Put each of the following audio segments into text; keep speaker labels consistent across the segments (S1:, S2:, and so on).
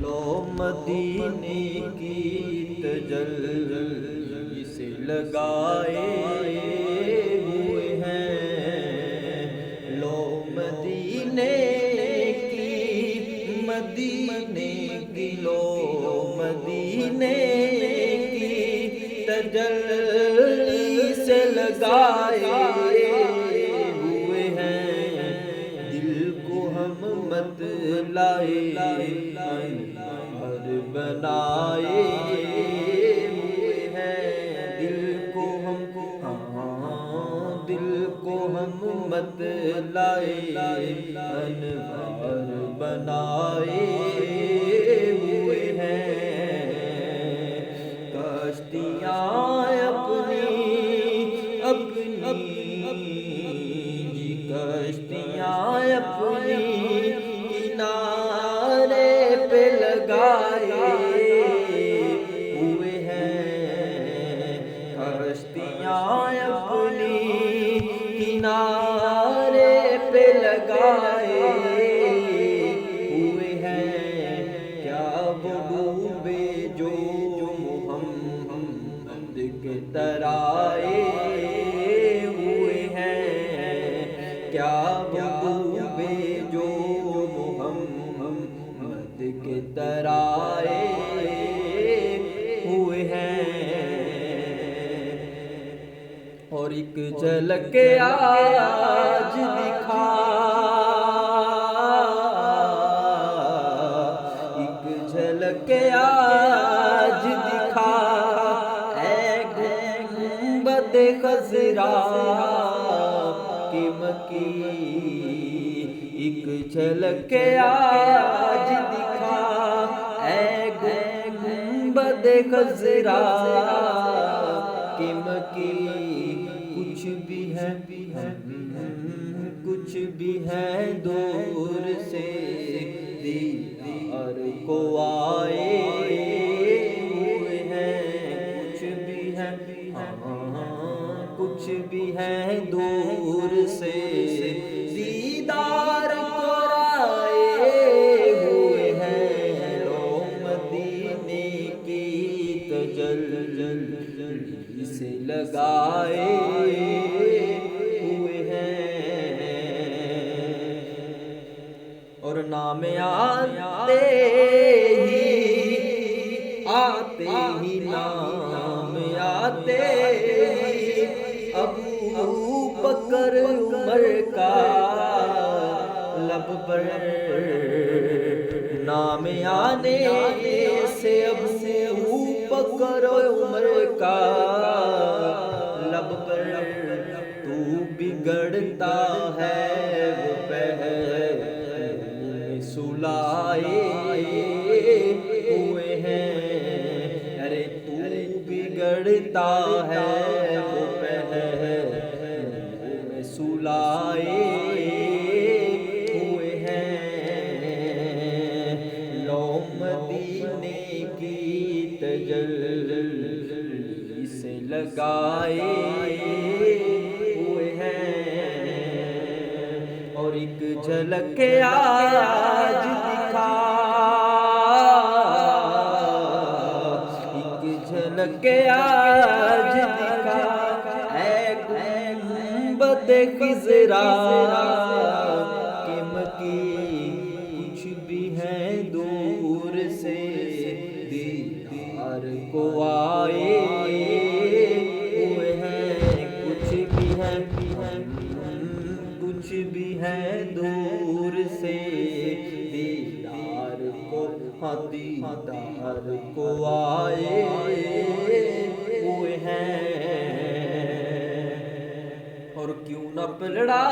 S1: لو مدینے کی تجلی سے لگائے ہوئے ہیں، لو مدینے کی لو مدینے کی تجلی سے لگائے ہوئے ہیں، دل کو ہم مت لائے انوار بنائے ہوئے ہیں، دل کو ہم مت لائے انوار بنائے ہوئے ہیں، کشتیاں اپنی کشتیاں اپنی کنارے پہ لگائے ہوئے ہیں، کشتیاں اپنی کنارے پہ لگائے ہوئے ہیں، کیا وہ ڈوبے جو محمد کے ترائے ہوئے ہیں، کیا وہ ڈوبے جو محمد کے ترائے ہوئے ہیں، اور ایک جھلک آج دکھا، ایک جھلک آج دکھا اے گنبد خضرا کی مکی، ایک جھلک آج دکھا اے گنبد خضرا کی مکی، کچھ بھی ہے دور سے دیدار کو آئے ہوئے ہیں، کچھ بھی ہے دور سے دیدار کو آئے ہوئے ہیں، لو مدینے کی تجلی سے لگائے ہوئے ہیں، اور نام آتے ہی نام آتے ہی ابو بکر عمر کا لب پر، نام آنے سے ابو بکر عمر کا لب پر، تو بگڑتا ہے وہ پہلو سلائے ہوئے ہیں، ارے تو بگڑتا ہے وہ پہلو سلائے ہوئے ہیں، لو مدینے کی تجلی سے لگائے ہوئے ہیں، اور ایک جھلک آج دکھا، ایک جھلک آج دکھا اے گنبد خضرا کی مکی، کچھ بھی ہے دور سے دیدار کو آئے ہوئے ہیں، کچھ بھی ہے دور سے دیدار کو آئے ہوئے ہیں، اور کیوں نہ پلڑا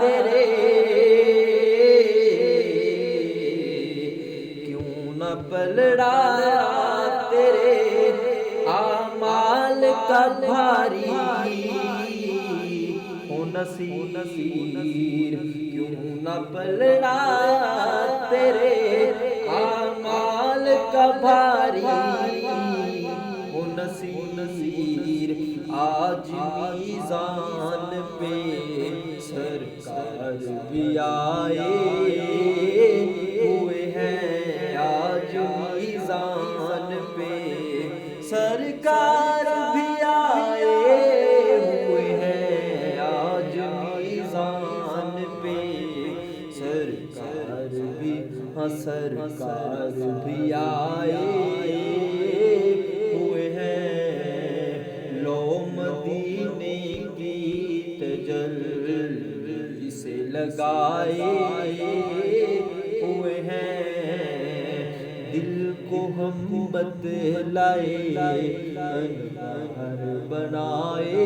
S1: تیرے، کیوں نہ پلڑا تیرے اعمال کا بھاری ہو نصیر، کیوں نہ پلڑا تیرے اعمال کا بھاری ہو نصیر، آج میزان پہ سرکار بھی آئے ہوئے ہیں، بھی ہاں سرکار بھی آئے ہوئے ہیں، لو مدینے کی تجلی سے لگائے ہوئے ہیں، دل کو ہم بتلائے انوار بنائے